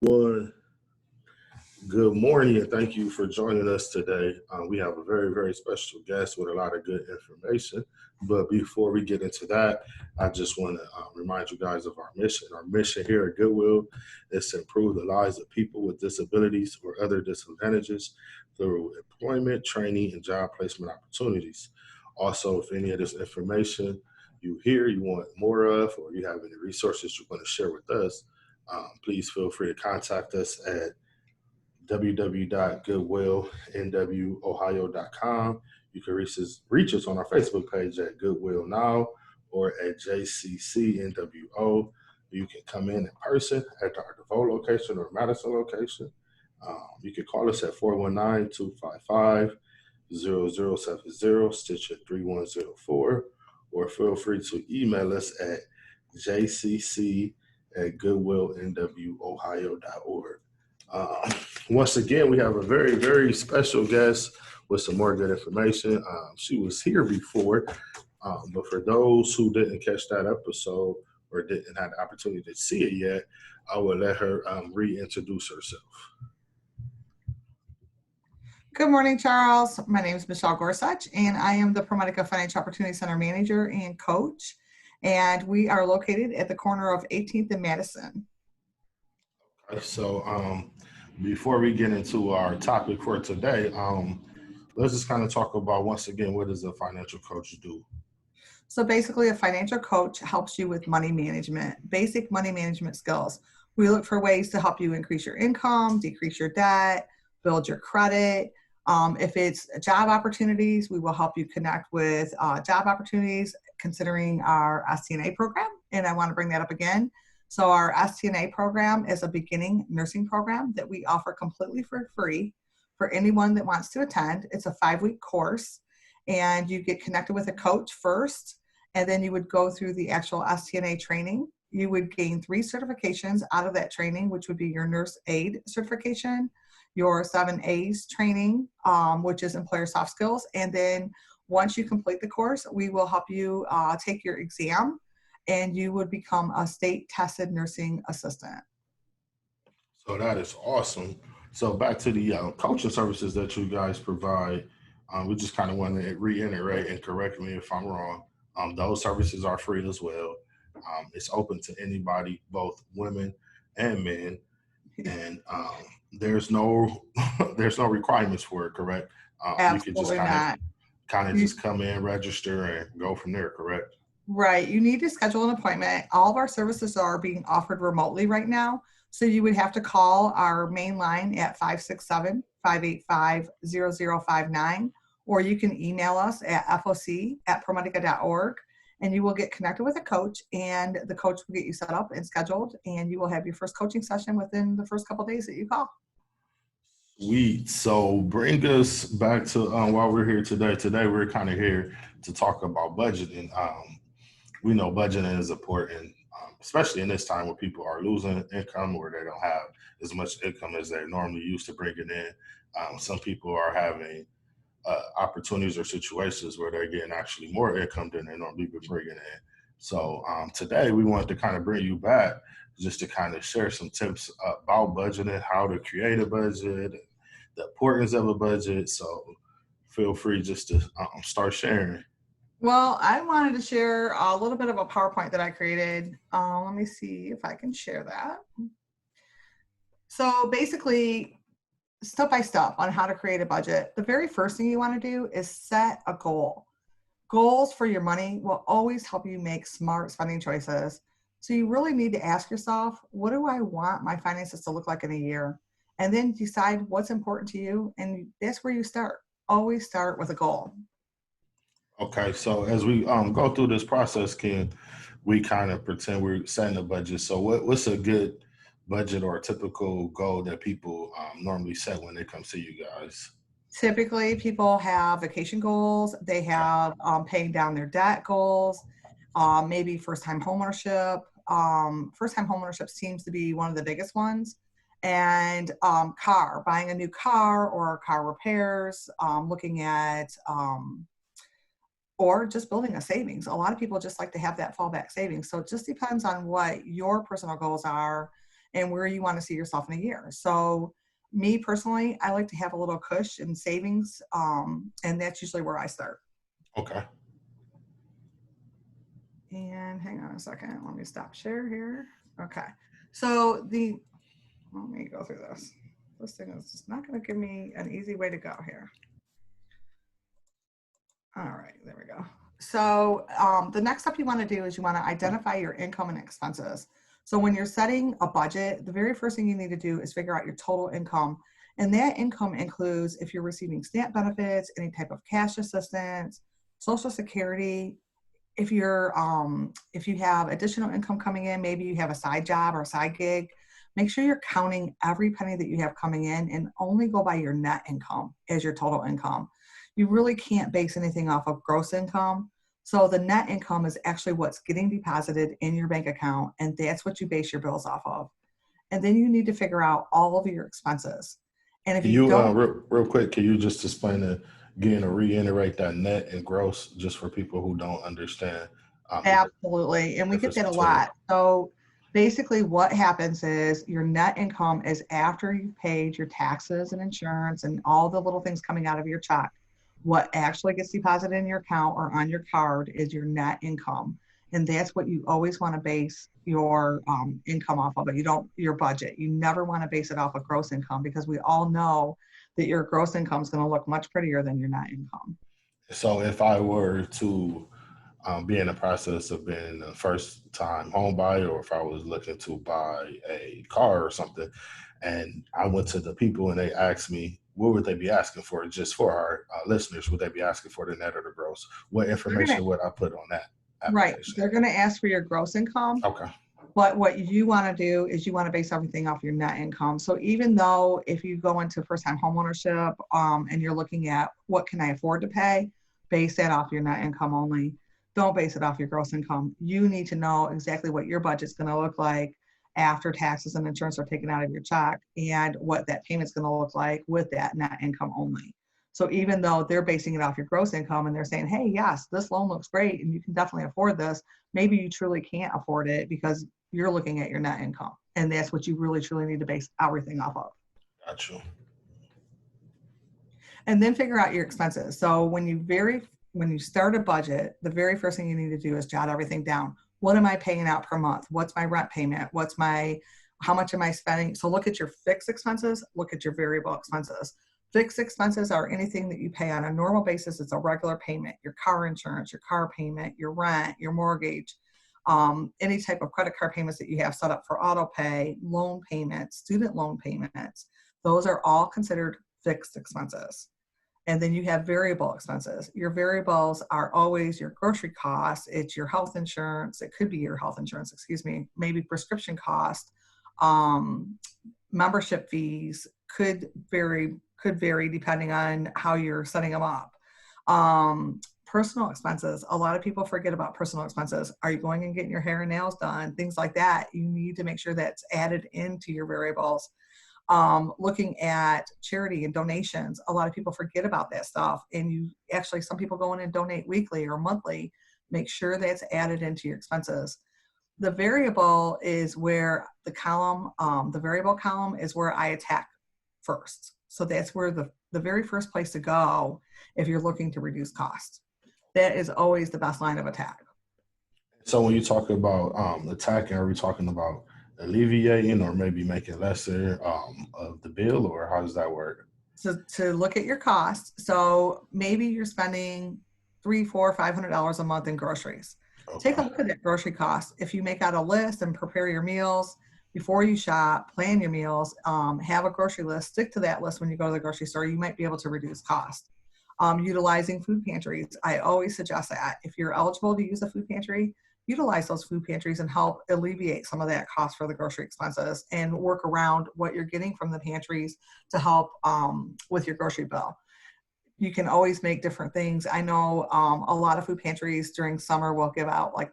One, good morning, and thank you for joining us today. We have a very, very special guest with a lot of good information. But before we get into that, I just want to remind you guys of our mission. Our mission here at Goodwill is to improve the lives of people with disabilities or other disadvantages through employment, training, and job placement opportunities. Also, if any of this information you hear you want more of, or you have any resources you want to share with us, please feel free to contact us at www.goodwillnwohio.com. You can reach us on our Facebook page at Goodwill Now or at JCCNWO. You can come in person at our DeVoe location or Madison location. You can call us at 419-255-0070, stitch at 3104, or feel free to email us at jcc@goodwillnwohio.org. Uh, Once again, we have a very, very special guest with some more good information. She was here before, but for those who didn't catch that episode or didn't have the opportunity to see it yet, I will let her reintroduce herself. Good morning, Charles. My name is Michelle Gorsuch, and I am the ProMedica Financial Opportunity Center manager and coach. And we are located at the corner of 18th and Madison. Okay, so before we get into our topic for today, let's just kind of talk about, once again, what does a financial coach do? So basically, a financial coach helps you with money management, basic money management skills. We look for ways to help you increase your income, decrease your debt, build your credit. If it's job opportunities, we will help you connect with job opportunities considering our STNA program. And I want to bring that up again. So our STNA program is a beginning nursing program that we offer completely for free for anyone that wants to attend. It's a 5-week course, and you get connected with a coach first, and then you would go through the actual STNA training. You would gain 3 certifications out of that training, which would be your nurse aid certification, your 7 A's training, which is employer soft skills. And then once you complete the course, we will help you take your exam, and you would become a state tested nursing assistant. So that is awesome. So back to the coaching services that you guys provide. We just kind of want to reiterate and correct me if I'm wrong. Those services are free as well. It's open to anybody, both women and men, and there's no there's no requirements for it. Correct? You could just Absolutely not. kind of You, just come in, register, and go from there. Correct? right. You need to schedule an appointment. All of our services are being offered remotely right now. So you would have to call our main line at 567-585-0059, or you can email us at foc@promedica.org, and you will get connected with a coach, and the coach will get you set up and scheduled, and you will have your first coaching session within the first couple of days that you call. Sweet. So bring us back to while we're here today. Today we're kind of here to talk about budgeting. We know budgeting is important, especially in this time where people are losing income or they don't have as much income as they're normally used to bringing in. Some people are having opportunities or situations where they're getting actually more income than they normally be bringing in. So today we wanted to kind of bring you back just to kind of share some tips about budgeting, how to create a budget, the importance of a budget. So feel free just to start sharing. Well, I wanted to share a little bit of a PowerPoint that I created. Let me see if I can share that. So basically, step by step on how to create a budget. The very first thing you want to do is set a goal. Goals for your money will always help you make smart spending choices. So you really need to ask yourself, what do I want my finances to look like in a year? And then decide what's important to you. And that's where you start. Always start with a goal. Okay, so as we go through this process, can we kind of pretend we're setting a budget? So what's a good budget or a typical goal that people normally set when they come see you guys? Typically, people have vacation goals. They Okay. have paying down their debt goals, maybe first-time homeownership. First-time homeownership seems to be one of the biggest ones. And buying a new car or car repairs, looking at, or just building a savings. A lot of people just like to have that fallback savings. So it just depends on what your personal goals are and where you want to see yourself in a year. So me personally, I like to have a little cushion in savings, and that's usually where I start. Okay. And hang on a second, let me stop share here. Okay, so let me go through this. This thing is just not going to give me an easy way to go here. All right, there we go. So the next step you want to do is you want to identify your income and expenses. So when you're setting a budget, the very first thing you need to do is figure out your total income. And that income includes if you're receiving SNAP benefits, any type of cash assistance, Social Security. If if you have additional income coming in, maybe you have a side job or a side gig, make sure you're counting every penny that you have coming in and only go by your net income as your total income. You really can't base anything off of gross income. So the net income is actually what's getting deposited in your bank account, and that's what you base your bills off of. And then you need to figure out all of your expenses. And if Can you you, don't, real quick, can you just explain again or reiterate that net and gross just for people who don't understand the absolutely, and we get difference that a between? lot. So basically what happens is your net income is after you've paid your taxes and insurance and all the little things coming out of your check. What actually gets deposited in your account or on your card is your net income. And that's what you always want to base your income off of. But you don't, your budget. You never want to base it off of gross income, because we all know that your gross income is going to look much prettier than your net income. So if I were to be in the process of being a first time home buyer, or if I was looking to buy a car or something, and I went to the people and they asked me, what would they be asking for? Just for our listeners, would they be asking for the net or the gross? What They're gonna information would I put on that right. application? They're gonna ask for your gross income. Okay. But what you want to do is you want to base everything off your net income. So even though if you go into first-time homeownership and you're looking at what can I afford to pay, base that off your net income only. Don't base it off your gross income. You need to know exactly what your budget's going to look like after taxes and insurance are taken out of your check, and what that payment's going to look like with that net income only. So even though they're basing it off your gross income and they're saying, hey, yes, this loan looks great and you can definitely afford this, maybe you truly can't afford it because you're looking at your net income. And that's what you really, truly need to base everything off of. Got you. And then figure out your expenses. So when you start a budget, the very first thing you need to do is jot everything down. What am I paying out per month? What's my rent payment? How much am I spending? So look at your fixed expenses, look at your variable expenses. Fixed expenses are anything that you pay on a normal basis. It's a regular payment, your car insurance, your car payment, your rent, your mortgage, any type of credit card payments that you have set up for auto pay, loan payments, student loan payments. Those are all considered fixed expenses. And then you have variable expenses. Your variables are always your grocery costs, it's your health insurance, it could be your health insurance, excuse me, maybe prescription cost, membership fees could vary depending on how you're setting them up. Personal expenses. A lot of people forget about personal expenses. Are you going and getting your hair and nails done? Things like that. You need to make sure that's added into your variables. Looking at charity and donations. A lot of people forget about that stuff. And some people go in and donate weekly or monthly. Make sure that's added into your expenses. The variable is where the variable column is where I attack first. So that's where the very first place to go if you're looking to reduce costs. That is always the best line of attack. So when you talk about attacking, are we talking about alleviating or maybe making lesser of the bill, or how does that work? So to look at your costs. So maybe you're spending $300, $400, $500 a month in groceries. Okay. Take a look at that grocery cost. If you make out a list and prepare your meals before you shop, plan your meals, have a grocery list, stick to that list when you go to the grocery store, you might be able to reduce cost. Utilizing food pantries. I always suggest that if you're eligible to use a food pantry, utilize those food pantries and help alleviate some of that cost for the grocery expenses, and work around what you're getting from the pantries to help with your grocery bill. You can always make different things. I know a lot of food pantries during summer will give out like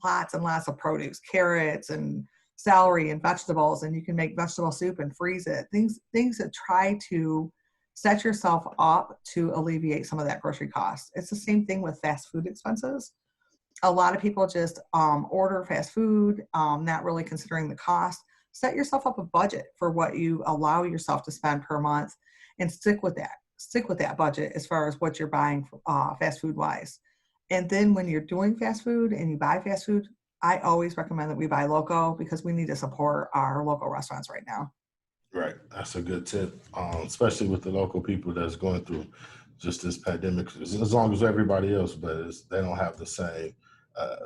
lots and lots of produce, carrots and celery and vegetables, and you can make vegetable soup and freeze it. Things that try to set yourself up to alleviate some of that grocery cost. It's the same thing with fast food expenses. A lot of people just order fast food, not really considering the cost. set yourself up a budget for what you allow yourself to spend per month and stick with that. Stick with that budget as far as what you're buying fast food wise. And then when you're doing fast food and you buy fast food, I always recommend that we buy local because we need to support our local restaurants right now. Right. That's a good tip, especially with the local people that's going through just this pandemic. As long as everybody else, but they don't have the same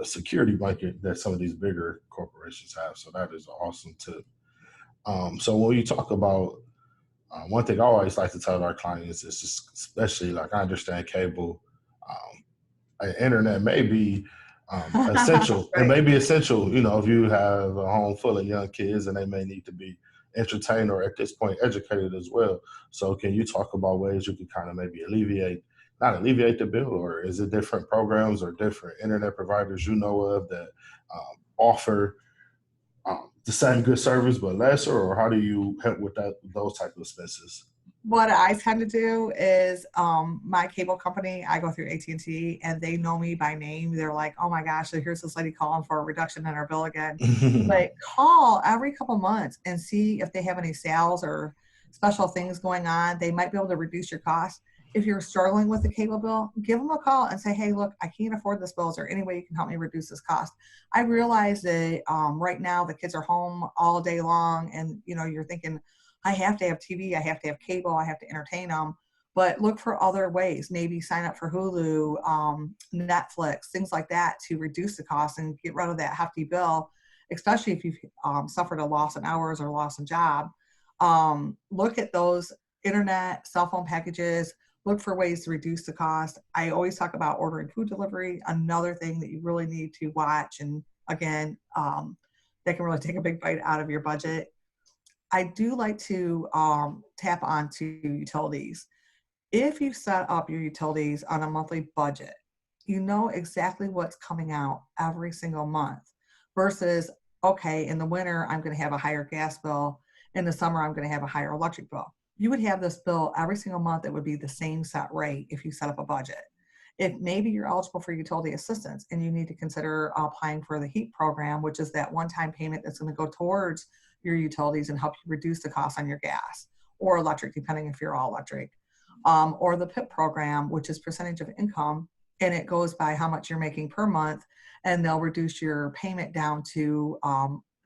security blanket that some of these bigger corporations have. So that is an awesome tip. So when you talk about one thing I always like to tell our clients is just, especially like I understand cable, internet may be essential. It Right. may be essential, if you have a home full of young kids and they may need to be entertained or at this point educated as well. So can you talk about ways you can kind of maybe not alleviate the bill, or is it different programs or different internet providers you know of that offer the same good service but lesser, or how do you help with those type of expenses? What I tend to do is my cable company, I go through AT&T and they know me by name. They're like, oh my gosh, so here's this lady calling for a reduction in our bill again. But call every couple months and see if they have any sales or special things going on. They might be able to reduce your cost. If you're struggling with the cable bill, give them a call and say, hey, look, I can't afford this bill. Is there any way you can help me reduce this cost? I realize that right now the kids are home all day long and, you're thinking, I have to have TV, I have to have cable, I have to entertain them. But look for other ways. Maybe sign up for Hulu, Netflix, things like that to reduce the cost and get rid of that hefty bill, especially if you've suffered a loss in hours or loss in job. Look at those internet, cell phone packages. Look for ways to reduce the cost. I always talk about ordering food delivery, another thing that you really need to watch. And again, that can really take a big bite out of your budget. I do like to tap onto utilities. If you set up your utilities on a monthly budget, you know exactly what's coming out every single month versus, okay, in the winter, I'm going to have a higher gas bill. In the summer, I'm going to have a higher electric bill. You would have this bill every single month that would be the same set rate if you set up a budget. If maybe you're eligible for utility assistance and you need to consider applying for the HEAP program, which is that one-time payment that's going to go towards your utilities and help you reduce the cost on your gas or electric, depending if you're all electric, or the PIP program, which is percentage of income, and it goes by how much you're making per month, and they'll reduce your payment down to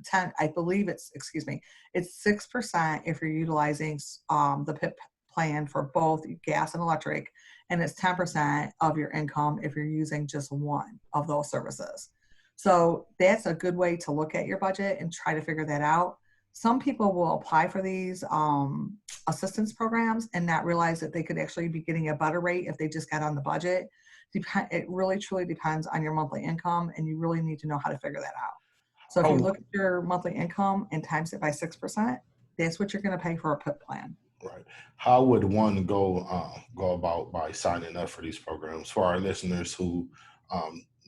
10, I believe it's 6% if you're utilizing the PIP plan for both gas and electric, and it's 10% of your income if you're using just one of those services. So that's a good way to look at your budget and try to figure that out. Some people will apply for these assistance programs and not realize that they could actually be getting a better rate if they just got on the budget. It really truly depends on your monthly income, and you really need to know how to figure that out. So if you Oh, look at your monthly income and times it by 6%, that's what you're going to pay for a PIP plan. right. How would one go about by signing up for these programs? For our listeners who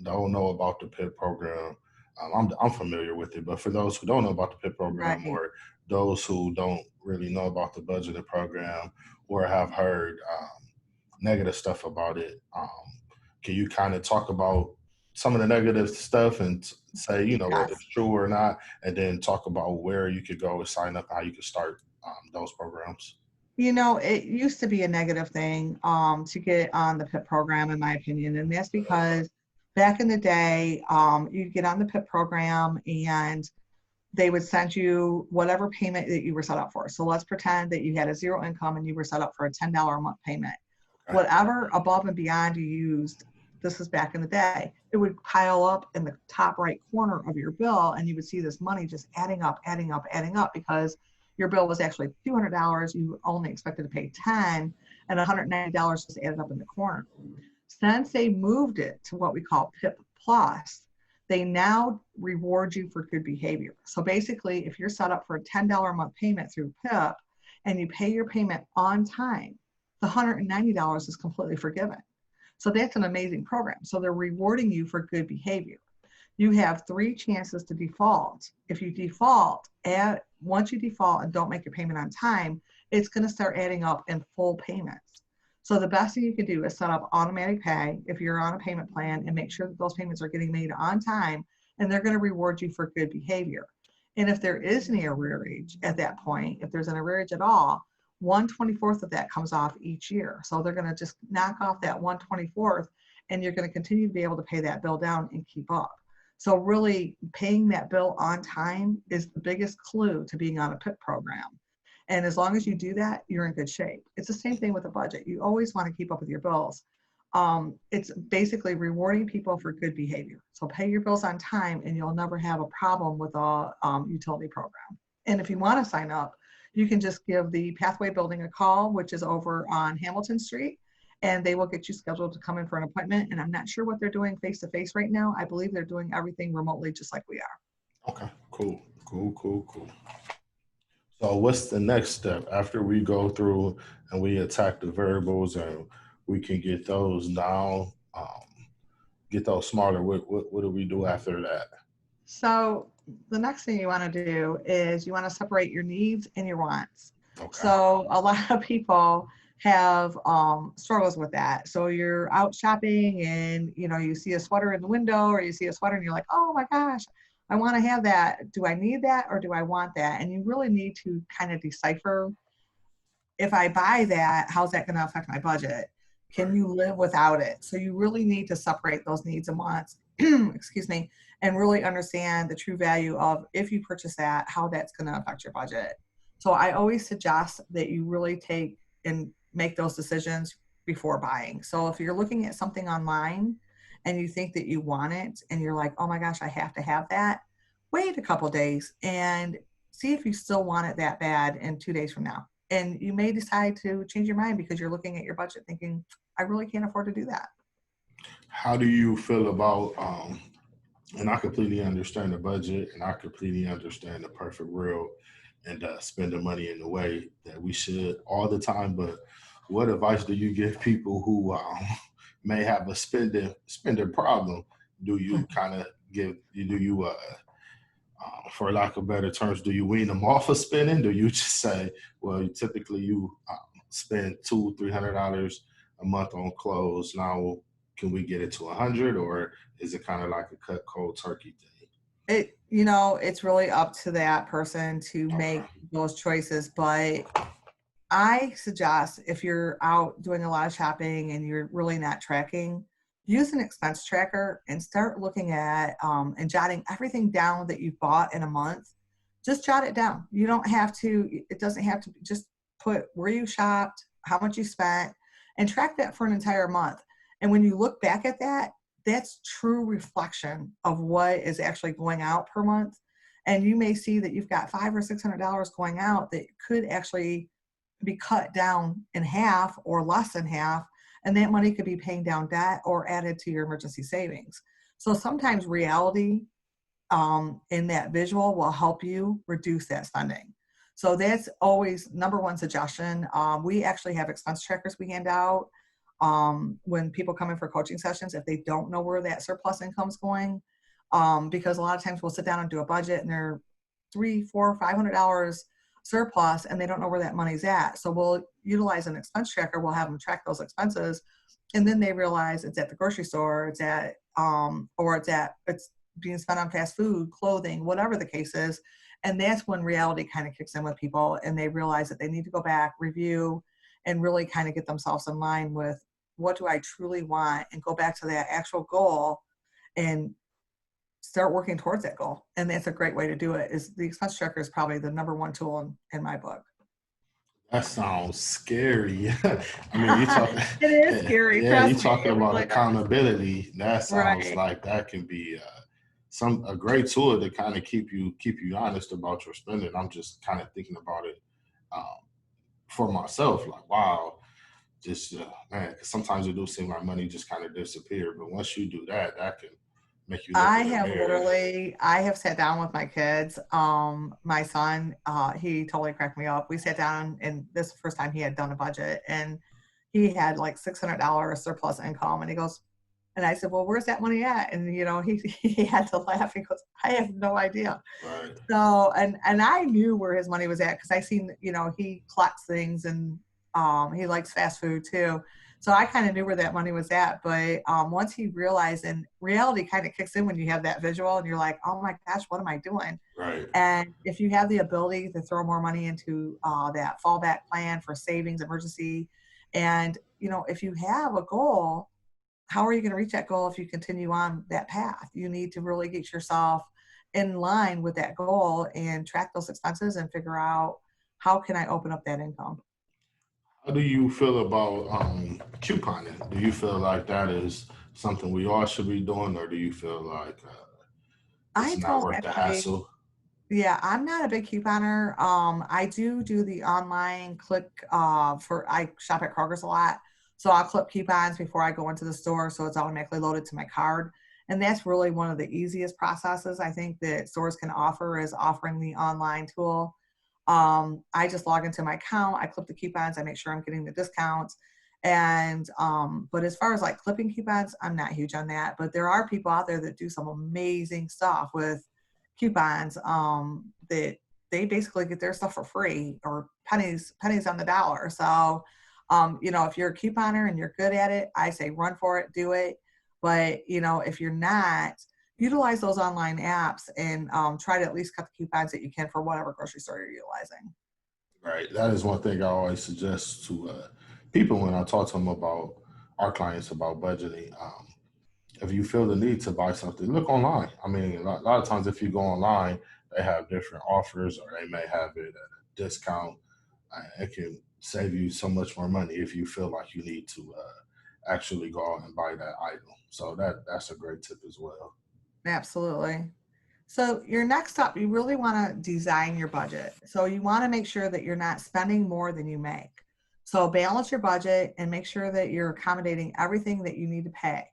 don't know about the PIP program, I'm familiar with it, but for those who don't know about the PIP program, Right. or those who don't really know about the budgeting program, or have heard negative stuff about it, can you kind of talk about some of the negative stuff and say, whether Yes. it's true or not, and then talk about where you could go and sign up, how you could start those programs? It used to be a negative thing to get on the PIP program, in my opinion. And that's because back in the day, you'd get on the PIP program and they would send you whatever payment that you were set up for. So let's pretend that you had a zero income and you were set up for a $10 a month payment. Okay. Whatever above and beyond you used, this is back in the day, it would pile up in the top right corner of your bill, and you would see this money just adding up, adding up, adding up, because your bill was actually $200. You only expected to pay 10, and $190 just added up in the corner. Since they moved it to what we call PIP Plus, they now reward you for good behavior. So basically, if you're set up for a $10 a month payment through PIP and you pay your payment on time, the $190 is completely forgiven. So that's an amazing program. So they're rewarding you for good behavior. You have 3 chances to default. If you default, once you default and don't make your payment on time, it's going to start adding up in full payments. So the best thing you can do is set up automatic pay if you're on a payment plan and make sure that those payments are getting made on time, and they're going to reward you for good behavior. And if there is any arrearage at that point, if there's an arrearage at all, 1/24th of that comes off each year. So they're going to just knock off that 1/24th, and you're going to continue to be able to pay that bill down and keep up. So really paying that bill on time is the biggest clue to being on a PIP program. And as long as you do that, you're in good shape. It's the same thing with a budget. You always want to keep up with your bills. It's basically rewarding people for good behavior. So pay your bills on time and you'll never have a problem with a utility program. And if you want to sign up, you can just give the Pathway Building a call, which is over on Hamilton Street, and they will get you scheduled to come in for an appointment. And I'm not sure what they're doing face-to-face right now. I believe they're doing everything remotely, just like we are. Okay, cool, cool, cool, cool. So what's the next step after we go through and we attack the variables and we can get those down, get those smarter? What do we do after that? So the next thing you want to do is you want to separate your needs and your wants. Okay. So a lot of people have struggles with that. So you're out shopping and you see a sweater in the window, or you see a sweater and you're like, oh my gosh, I want to have that. Do I need that or do I want that? And you really need to kind of decipher, if I buy that, how's that going to affect my budget? Can you live without it? So you really need to separate those needs and wants, excuse me, and really understand the true value of, if you purchase that, how that's going to affect your budget. So I always suggest that you really take and make those decisions before buying. So if you're looking at something online and you think that you want it and you're like, oh my gosh, I have to have that, wait a couple days and see if you still want it that bad in 2 days from now. And you may decide to change your mind because you're looking at your budget thinking, I really can't afford to do that. How do you feel about, and I completely understand the budget and I completely understand the perfect world and spending money in the way that we should all the time. But what advice do you give people who may have a spending problem? Do you kind of for lack of better terms, do you wean them off of spending? Do you just say, well, typically you spend $200-300 a month on clothes. Now, can we get it to 100, or is it kind of like a cut cold turkey thing? It's really up to that person to make those choices. But I suggest, if you're out doing a lot of shopping and you're really not tracking, use an expense tracker and start looking at and jotting everything down that you've bought in a month. Just jot it down. You don't have to, it doesn't have to, just put where you shopped, how much you spent, and track that for an entire month. And when you look back at that, that's true reflection of what is actually going out per month. And you may see that you've got $500 or $600 going out that could actually be cut down in half or less than half. And that money could be paying down debt or added to your emergency savings. So sometimes reality in that visual will help you reduce that spending. So that's always number one suggestion. We actually have expense trackers we hand out when people come in for coaching sessions, if they don't know where that surplus income is going, because a lot of times we'll sit down and do a budget and they're $300, $400, $500 surplus and they don't know where that money's at. So we'll utilize an expense tracker. We'll have them track those expenses, and then they realize it's at the grocery store, it's at it's being spent on fast food, clothing, whatever the case is. And that's when reality kind of kicks in with people and they realize that they need to go back, review, and really kind of get themselves in line with, what do I truly want, and go back to that actual goal and start working towards that goal. And that's a great way to do it. Is the expense tracker is probably the number one tool in my book. That sounds scary. I mean, you talking. It is scary. Yeah, you talking about accountability. That sounds right. like that can be a great tool to kind of keep you honest about your spending. I'm just kind of thinking about it for myself. Like, wow, just man, because sometimes it do seem like money just kind of disappear. But once you do that, that can make you look I in the have mirror. I have sat down with my kids. My son, he totally cracked me up. We sat down, and this is the first time he had done a budget, and he had like $600 surplus income, and he goes, and I said, well, where's that money at? And he had to laugh. He goes, I have no idea. Right. So and I knew where his money was at because I seen, he collects things, and he likes fast food too. So I kind of knew where that money was at. But once he realized, and reality kind of kicks in when you have that visual and you're like, oh my gosh, what am I doing? Right. And if you have the ability to throw more money into that fallback plan for savings, emergency, and if you have a goal, how are you going to reach that goal if you continue on that path? You need to really get yourself in line with that goal and track those expenses and figure out how can I open up that income. How do you feel about couponing? Do you feel like that is something we all should be doing, or do you feel like I it's not don't worth the actually. hassle? Yeah, I'm not a big couponer. I do the online click for I shop at Kroger's a lot. So I'll clip coupons before I go into the store so it's automatically loaded to my card. And that's really one of the easiest processes I think that stores can offer is offering the online tool. I just log into my account, I clip the coupons, I make sure I'm getting the discounts. And but as far as like clipping coupons, I'm not huge on that. But there are people out there that do some amazing stuff with coupons that they basically get their stuff for free or pennies on the dollar. So if you're a couponer and you're good at it, I say run for it, do it. But if you're not, utilize those online apps and try to at least cut the coupons that you can for whatever grocery store you're utilizing. Right. That is one thing I always suggest to people when I talk to them about our clients about budgeting. If you feel the need to buy something, look online. I mean, a lot of times if you go online, they have different offers or they may have it at a discount. It can save you so much more money if you feel like you need to actually go out and buy that item. So that's a great tip as well. Absolutely. So your next up, you really want to design your budget. So you want to make sure that you're not spending more than you make. So balance your budget and make sure that you're accommodating everything that you need to pay.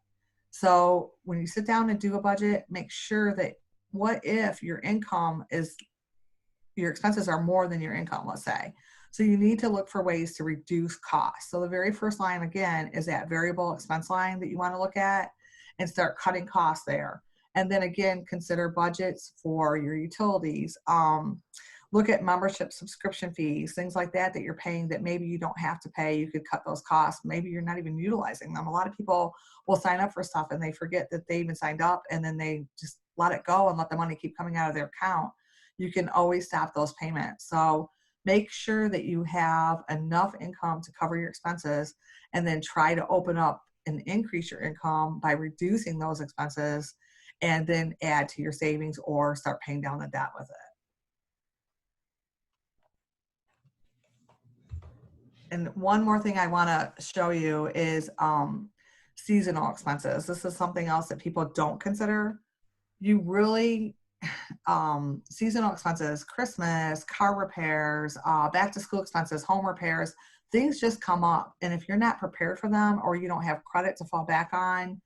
So when you sit down and do a budget, make sure that what if your expenses are more than your income, let's say. So you need to look for ways to reduce costs. So the very first line again is that variable expense line that you want to look at and start cutting costs there. And then again, consider budgets for your utilities. Look at membership subscription fees, things like that you're paying that maybe you don't have to pay. You could cut those costs. Maybe you're not even utilizing them. A lot of people will sign up for stuff and they forget that they even signed up and then they just let it go and let the money keep coming out of their account. You can always stop those payments. So make sure that you have enough income to cover your expenses and then try to open up and increase your income by reducing those expenses and then add to your savings or start paying down the debt with it. And one more thing I want to show you is seasonal expenses. This is something else that people don't consider. You really seasonal expenses, Christmas, car repairs, back to school expenses, home repairs, things just come up. And if you're not prepared for them or you don't have credit to fall back on,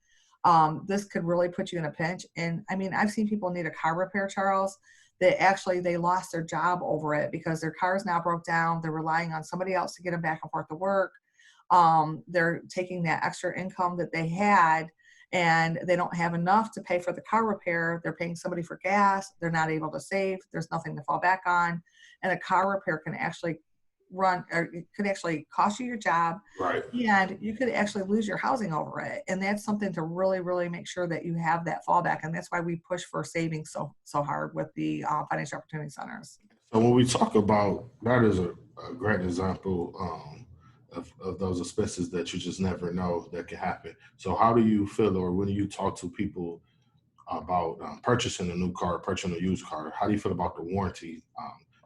this could really put you in a pinch. And I mean, I've seen people need a car repair, Charles, that actually they lost their job over it because their cars now broke down. They're relying on somebody else to get them back and forth to work. They're taking that extra income that they had and they don't have enough to pay for the car repair. They're paying somebody for gas. They're not able to save. There's nothing to fall back on. And a car repair can actually it could actually cost you your job Right. and you could actually lose your housing over it. And that's something to really, really make sure that you have that fallback. And that's why we push for savings so hard with the financial opportunity centers. So when we talk about that is a great example of those expenses that you just never know that can happen. So how do you feel, or when you talk to people about purchasing a new car, purchasing a used car, how do you feel about the warranty?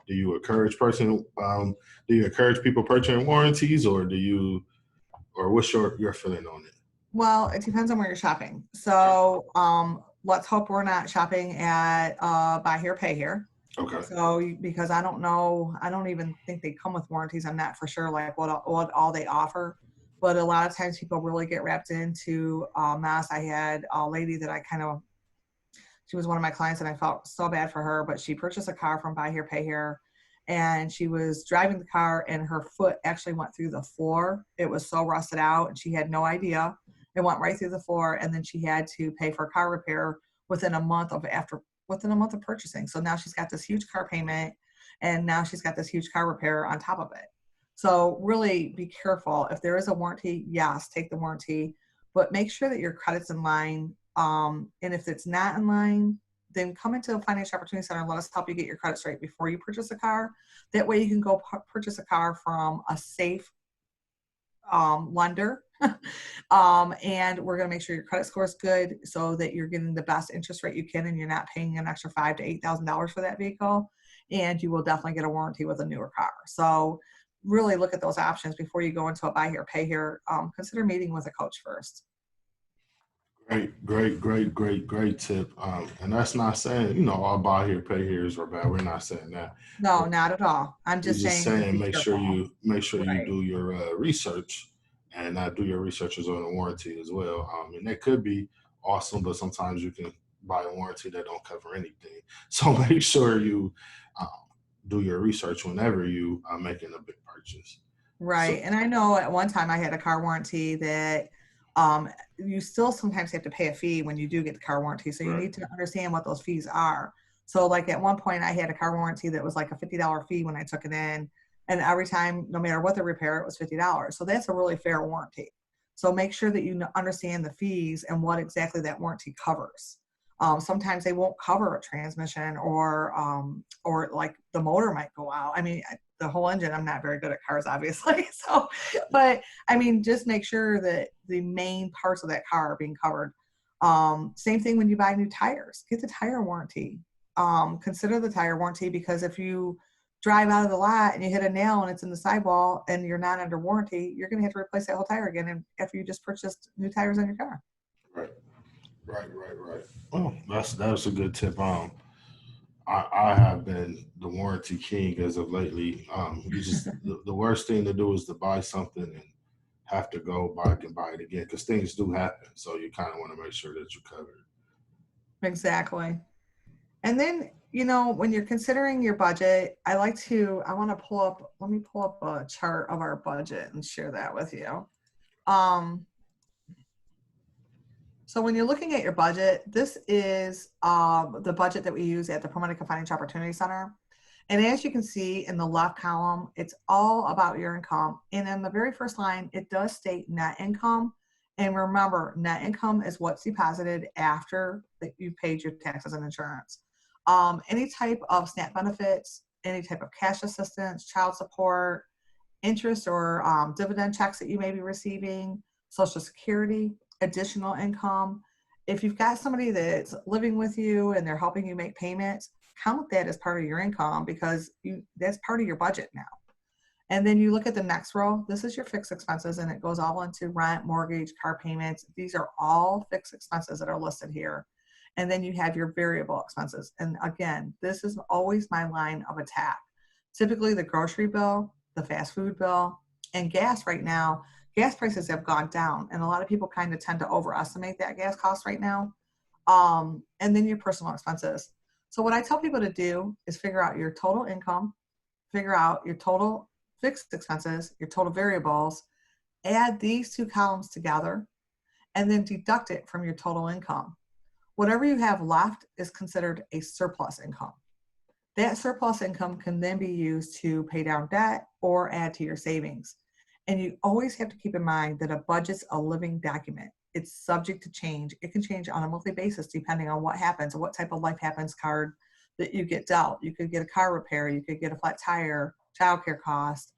Do you encourage do you encourage people purchasing warranties, or what's your feeling on it? Well, it depends on where you're shopping. So let's hope we're not shopping at buy here, pay here. Okay. So because I don't know, I don't even think they come with warranties. I'm not for sure like what all they offer. But a lot of times people really get wrapped into mess. I had a lady that she was one of my clients and I felt so bad for her, but she purchased a car from buy here, pay here. And she was driving the car and her foot actually went through the floor. It was so rusted out and she had no idea. It went right through the floor. And then she had to pay for car repair within a month of purchasing. So now she's got this huge car payment and now she's got this huge car repair on top of it. So really be careful. If there is a warranty, yes, take the warranty, but make sure that your credit's in line. And if it's not in line, then come into a financial opportunity center and let us help you get your credit straight before you purchase a car. That way you can go purchase a car from a safe lender. And we're going to make sure your credit score is good so that you're getting the best interest rate you can and you're not paying an extra $5,000 to $8,000 for that vehicle. And you will definitely get a warranty with a newer car. So really look at those options before you go into a buy here, pay here. Consider meeting with a coach first. Great tip. And that's not saying, all buy here, pay here's are bad. We're not saying that. No, not at all. I'm We're just just saying saying be make sure careful. you Right. do your research and do your researches on the warranty as well. And that could be awesome, but sometimes you can buy a warranty that don't cover anything. So make sure you um, do your research whenever you are making a big purchase. Right. So And I know at one time I had a car warranty that you still sometimes have to pay a fee when you do get the car warranty. So you right, need to understand what those fees are. So like at one point I had a car warranty that was like a $50 fee when I took it in. And every time, no matter what the repair, it was $50. So that's a really fair warranty. So make sure that you understand the fees and what exactly that warranty covers. Sometimes they won't cover a transmission or like the motor might go out. I mean, the whole engine, I'm not very good at cars, obviously. So, but I mean, just make sure that the main parts of that car are being covered. Same thing when you buy new tires, get the tire warranty. Consider the tire warranty because if you drive out of the lot and you hit a nail and it's in the sidewall and you're not under warranty, you're going to have to replace that whole tire again. And after you just purchased new tires on your car. right, right. Well, that's a good tip. I have been the warranty king as of lately. You just the worst thing to do is to buy something and have to go back and buy it again because things do happen. So you kind of want to make sure that you cover it. Exactly. And then, when you're considering your budget, I want to let me pull up a chart of our budget and share that with you. Um, so when you're looking at your budget, this is the budget that we use at the ProMedica Financial Opportunity Center. And as you can see in the left column, it's all about your income. And in the very first line, it does state net income. And remember, net income is what's deposited after that you've paid your taxes and insurance. Any type of SNAP benefits, any type of cash assistance, child support, interest or dividend checks that you may be receiving, Social Security, additional income. If you've got somebody that's living with you and they're helping you make payments, count that as part of your income because that's part of your budget now. And then you look at the next row, this is your fixed expenses and it goes all into rent, mortgage, car payments. These are all fixed expenses that are listed here. And then you have your variable expenses. And again, this is always my line of attack. Typically the grocery bill, the fast food bill, and gas right now, gas prices have gone down. And a lot of people kind of tend to overestimate that gas cost right now. And then your personal expenses. So what I tell people to do is figure out your total income, figure out your total fixed expenses, your total variables, add these two columns together, and then deduct it from your total income. Whatever you have left is considered a surplus income. That surplus income can then be used to pay down debt or add to your savings. And you always have to keep in mind that a budget's a living document. It's subject to change. It can change on a monthly basis depending on what happens, what type of life happens card that you get dealt. You could get a car repair, you could get a flat tire, childcare cost.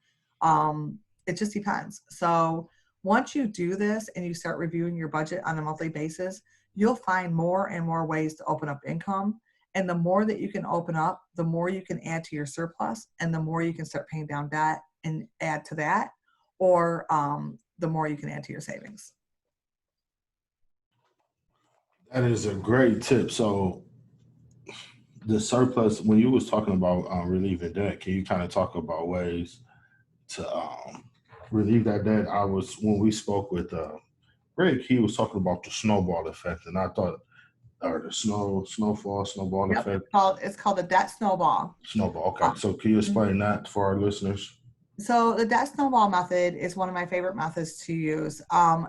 It just depends. So once you do this and you start reviewing your budget on a monthly basis, you'll find more and more ways to open up income. And the more that you can open up, the more you can add to your surplus and the more you can start paying down debt and add to that, or the more you can add to your savings. That is a great tip. So the surplus, when you was talking about relieving debt, can you kind of talk about ways to relieve that debt? When we spoke with Rick, he was talking about the snowball effect, and I thought, or the snowball Yep, effect, it's called the debt snowball. snowball. Okay, so can you explain that for our listeners? So the debt snowball method is one of my favorite methods to use.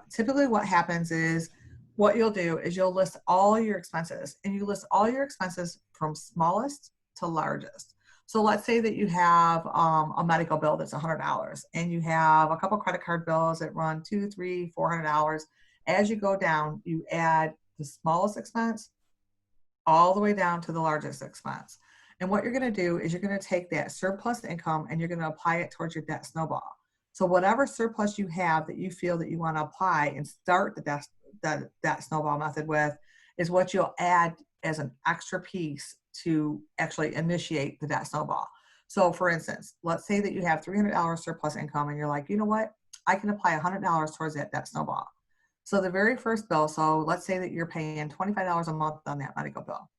Typically what happens is what you'll do is you'll list all your expenses and you list all your expenses from smallest to largest. So let's say that you have a medical bill that's $100 and you have a couple credit card bills that run $200, $300, $400. As you go down, you add the smallest expense all the way down to the largest expense. And what you're going to do is you're going to take that surplus income and you're going to apply it towards your debt snowball. So whatever surplus you have that you feel that you want to apply and start that snowball method with is what you'll add as an extra piece to actually initiate the debt snowball. So for instance, let's say that you have $300 surplus income and you're like, you know what? I can apply $100 towards that debt snowball. So the very first bill, so let's say that you're paying $25 a month on that medical bill.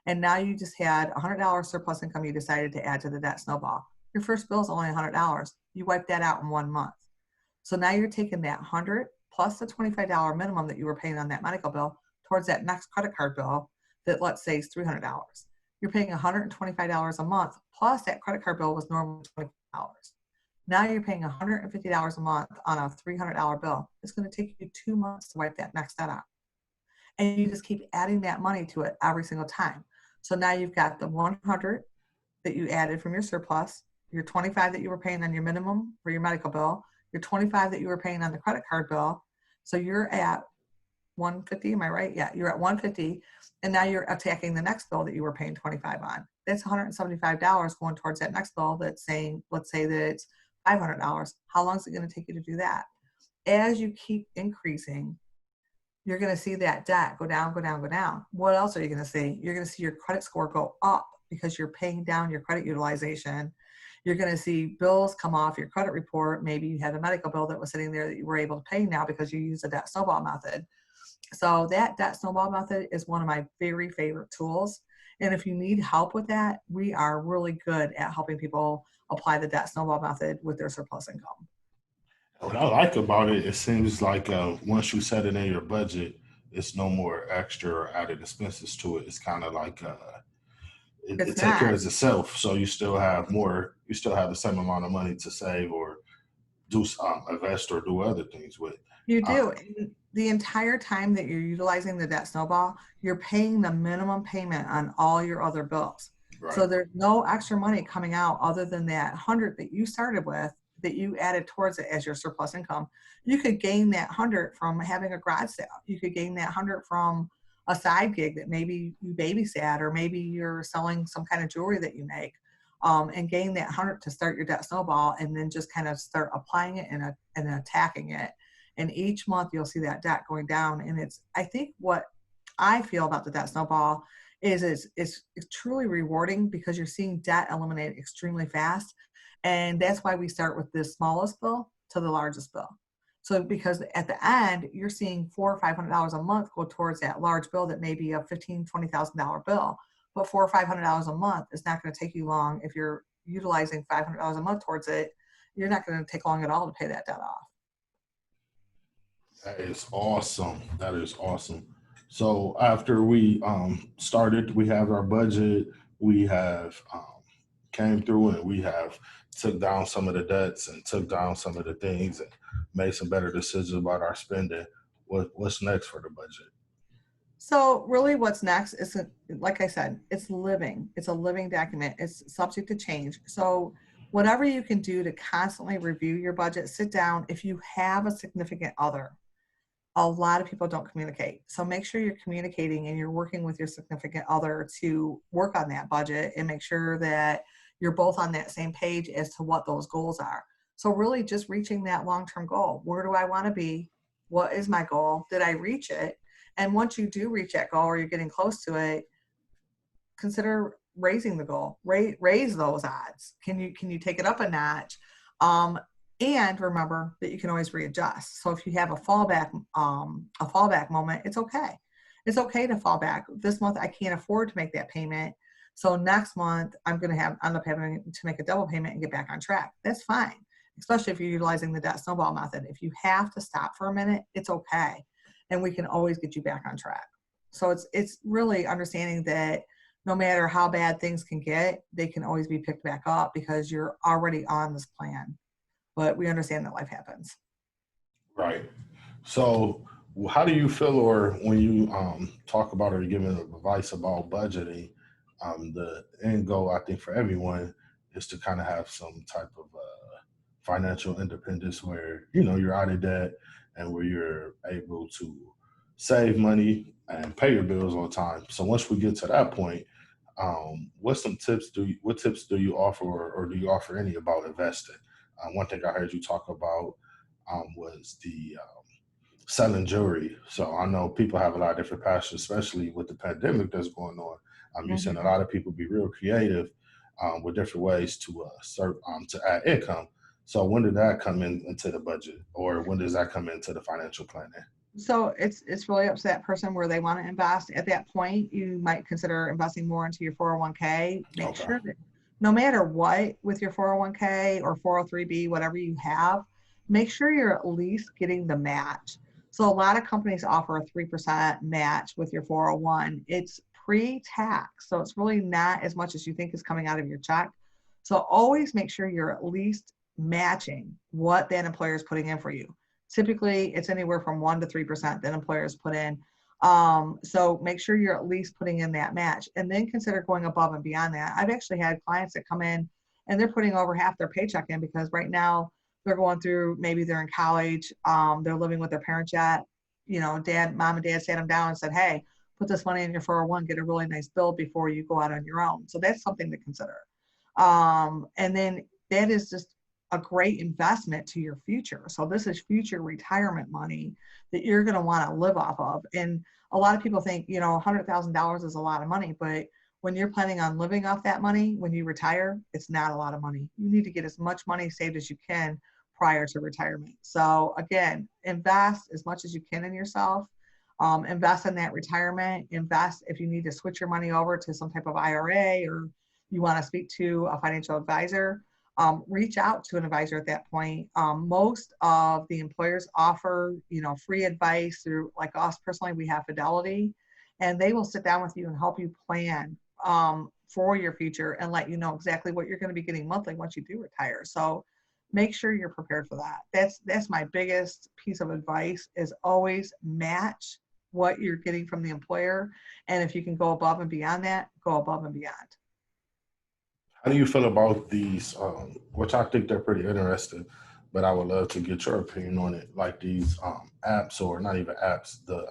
And now you just had $100 surplus income you decided to add to the debt snowball. Your first bill is only $100. You wipe that out in 1 month. So now you're taking that 100 plus the $25 minimum that you were paying on that medical bill towards that next credit card bill that, let's say, is $300. You're paying $125 a month plus that credit card bill was normally $25. Now you're paying $150 a month on a $300 bill. It's going to take you 2 months to wipe that next debt out. And you just keep adding that money to it every single time. So now you've got the 100 that you added from your surplus, your 25 that you were paying on your minimum for your medical bill, your 25 that you were paying on the credit card bill. So you're at 150, am I right? Yeah, you're at 150. And now you're attacking the next bill that you were paying 25 on. That's $175 going towards that next bill that's saying, let's say that it's $500. How long is it going to take you to do that? As you keep increasing, you're going to see that debt go down, go down, go down. What else are you going to see? You're going to see your credit score go up because you're paying down your credit utilization. You're going to see bills come off your credit report. Maybe you had a medical bill that was sitting there that you were able to pay now because you use the debt snowball method. So that debt snowball method is one of my very favorite tools. And if you need help with that, we are really good at helping people apply the debt snowball method with their surplus income. What I like about it, it seems like once you set it in your budget, it's no more extra or added expenses to it. It's kind of like it It's take care not. of itself. So you still have more, you still have the same amount of money to save or do invest or do other things with. You Um, do. And the entire time that you're utilizing the debt snowball, you're paying the minimum payment on all your other bills. right. So there's no extra money coming out other than that 100 that you started with that you added towards it as your surplus income. You could gain that 100 from having a garage sale. You could gain that 100 from a side gig that maybe you babysat, or maybe you're selling some kind of jewelry that you make, and gain that 100 to start your debt snowball, and then just kind of start applying it and attacking it. And each month you'll see that debt going down. And it's, I think what I feel about the debt snowball is it's truly rewarding because you're seeing debt eliminate extremely fast. And that's why we start with the smallest bill to the largest bill. So because at the end, you're seeing $400 or $500 a month go towards that large bill that may be a $15,000, $20,000 bill. But $400 or $500 a month is not going to take you long. If you're utilizing $500 a month towards it, you're not going to take long at all to pay that debt off. That is awesome. That is awesome. So after we started, we have our budget. We have came through and we have took down some of the debts and took down some of the things and made some better decisions about our spending. What's next for the budget? So really what's next is, like I said, it's living. It's a living document. It's subject to change. So whatever you can do to constantly review your budget, sit down. If you have a significant other, a lot of people don't communicate. So make sure you're communicating and you're working with your significant other to work on that budget and make sure that you're both on that same page as to what those goals are. So really just reaching that long-term goal. Where do I want to be? What is my goal? Did I reach it? And once you do reach that goal or you're getting close to it, consider raising the goal. Raise those odds. Can you take it up a notch? And remember that you can always readjust. So if you have a fallback moment, it's okay. It's okay to fall back. This month I can't afford to make that payment, so next month I'm going to end up having to make a double payment and get back on track. That's fine, especially if you're utilizing the debt snowball method. If you have to stop for a minute, it's okay, and we can always get you back on track. So it's really understanding that no matter how bad things can get, they can always be picked back up because you're already on this plan. But we understand that life happens. Right. So how do you feel, or when you talk about or giving advice about budgeting, the end goal I think for everyone is to kind of have some type of financial independence where you're out of debt and where you're able to save money, and pay your bills on time. So once we get to that point, what tips do you offer, or do you offer any about investing? One thing I heard you talk about was the selling jewelry. So I know people have a lot of different passions, especially with the pandemic that's going on. You're seeing a Mhm. lot of people be real creative with different ways to to add income. So when did that come into the budget, or when does that come into the financial planning? So it's really up to that person where they want to invest. At that point, you might consider investing more into your 401k. Make Okay. sure that no matter what with your 401k or 403b, whatever you have, make sure you're at least getting the match. So a lot of companies offer a 3% match with your 401. It's pre-tax, so it's really not as much as you think is coming out of your check. So always make sure you're at least matching what that employer is putting in for you. Typically, it's anywhere from 1 to 3% that employers put in. So make sure you're at least putting in that match, and then consider going above and beyond that. I've actually had clients that come in and they're putting over half their paycheck in because right now they're going through, maybe they're in college, they're living with their parents yet. Mom and dad sat them down and said, hey, put this money in your 401, get a really nice build before you go out on your own. So that's something to consider. And then that is just a great investment to your future. So this is future retirement money that you're going to want to live off of. And a lot of people think, $100,000 is a lot of money, but when you're planning on living off that money when you retire, it's not a lot of money. You need to get as much money saved as you can prior to retirement. So again, invest as much as you can in yourself. Invest in that retirement. Invest if you need to switch your money over to some type of IRA, or you want to speak to a financial advisor. Reach out to an advisor at that point. Most of the employers offer, free advice through, like us personally, we have Fidelity, and they will sit down with you and help you plan for your future and let you know exactly what you're going to be getting monthly once you do retire. So make sure you're prepared for that. That's my biggest piece of advice, is always match what you're getting from the employer. And if you can go above and beyond that, go above and beyond. How do you feel about these, which I think they're pretty interesting, but I would love to get your opinion on it, like these apps, or not even apps, the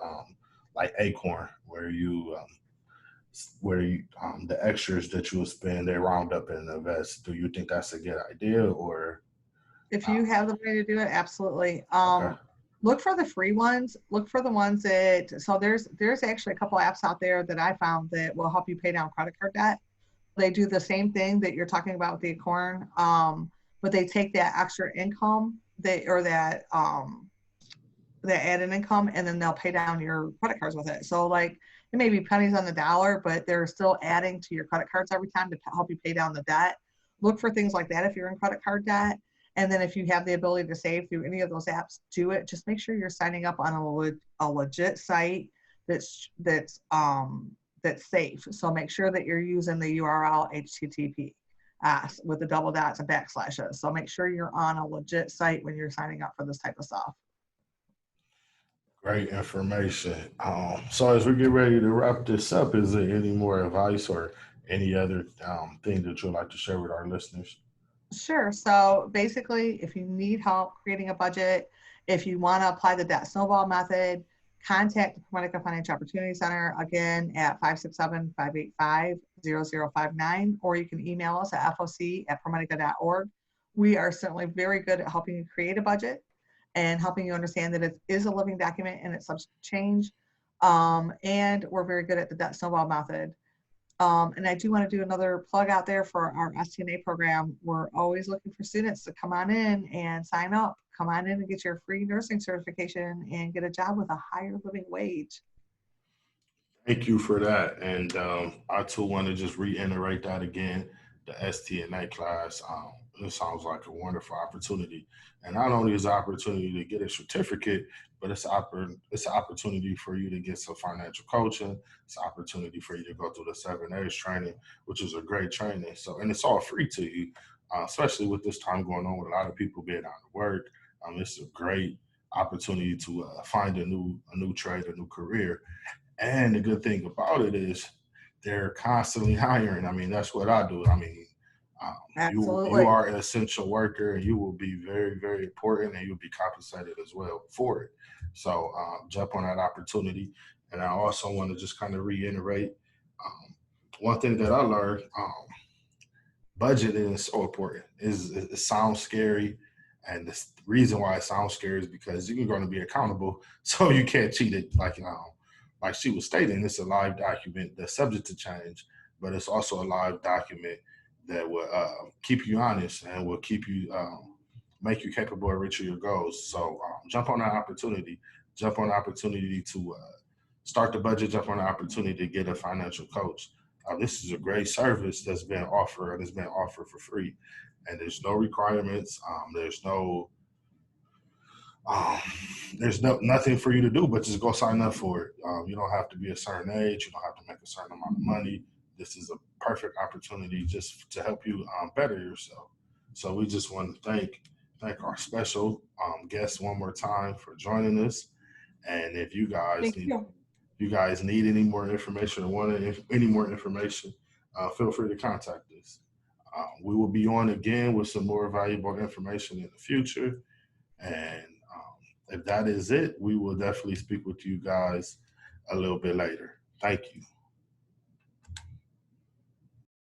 like Acorn, where the extras that you will spend, they round up and invest. Do you think that's a good idea, or If uh, you have the money to do it, absolutely. okay, Look for the free ones. Look for the ones that, so there's actually a couple apps out there that I found that will help you pay down credit card debt. They do the same thing that you're talking about with the Acorn, but they take that extra income, that added income, and then they'll pay down your credit cards with it. So like, it may be pennies on the dollar, but they're still adding to your credit cards every time to help you pay down the debt. Look for things like that if you're in credit card debt. And then if you have the ability to save through any of those apps, do it. Just make sure you're signing up on a legit site that's safe. So make sure that you're using the URL HTTP with the double dots and backslashes. So make sure you're on a legit site when you're signing up for this type of stuff. great information. So as we get ready to wrap this up, is there any more advice or any other thing that you'd like to share with our listeners? Sure. So basically, if you need help creating a budget, if you want to apply the debt snowball method, contact the ProMedica Financial Opportunity Center again at 567-585-0059, or you can email us at foc@promedica.org. We are certainly very good at helping you create a budget and helping you understand that it is a living document and it's subject to change. And we're very good at the debt snowball method. And I do want to do another plug out there for our STNA program. We're always looking for students to come on in and sign up. Come on in and get your free nursing certification and get a job with a higher living wage. Thank you for that. And I too want to just reiterate that again. The STNA class, it sounds like a wonderful opportunity. And not only is it an opportunity to get a certificate, but it's an opportunity for you to get some financial coaching. It's an opportunity for you to go through the 7 days training, which is a great training. So, and it's all free to you, especially with this time going on with a lot of people being out of work. It's a great opportunity to find a new trade, a new career. And the good thing about it is they're constantly hiring. I mean, that's what I do. I mean, You Absolutely. are an essential worker, and you will be very, very important, and you'll be compensated as well for it. So jump on that opportunity. And I also want to just kind of reiterate one thing that I learned. Budgeting is so important. It sounds scary, and the reason why it sounds scary is because you're going to be accountable, so you can't cheat it. Like she was stating, it's a live document that's subject to change, but it's also a live document that will keep you honest and will keep you make you capable of reaching your goals. So jump on that opportunity. Jump on the opportunity to start the budget. Jump on the opportunity to get a financial coach. This is a great service that's been offered, and it's been offered for free. And there's no requirements. Um, there's nothing for you to do but just go sign up for it. You don't have to be a certain age. You don't have to make a certain amount of money. This is a perfect opportunity just to help you better yourself. So we just want to thank our special guests one more time for joining us. And if Thank you. you guys need any more information or want any more information, feel free to contact us. We will be on again with some more valuable information in the future. And if that is it, we will definitely speak with you guys a little bit later. Thank you.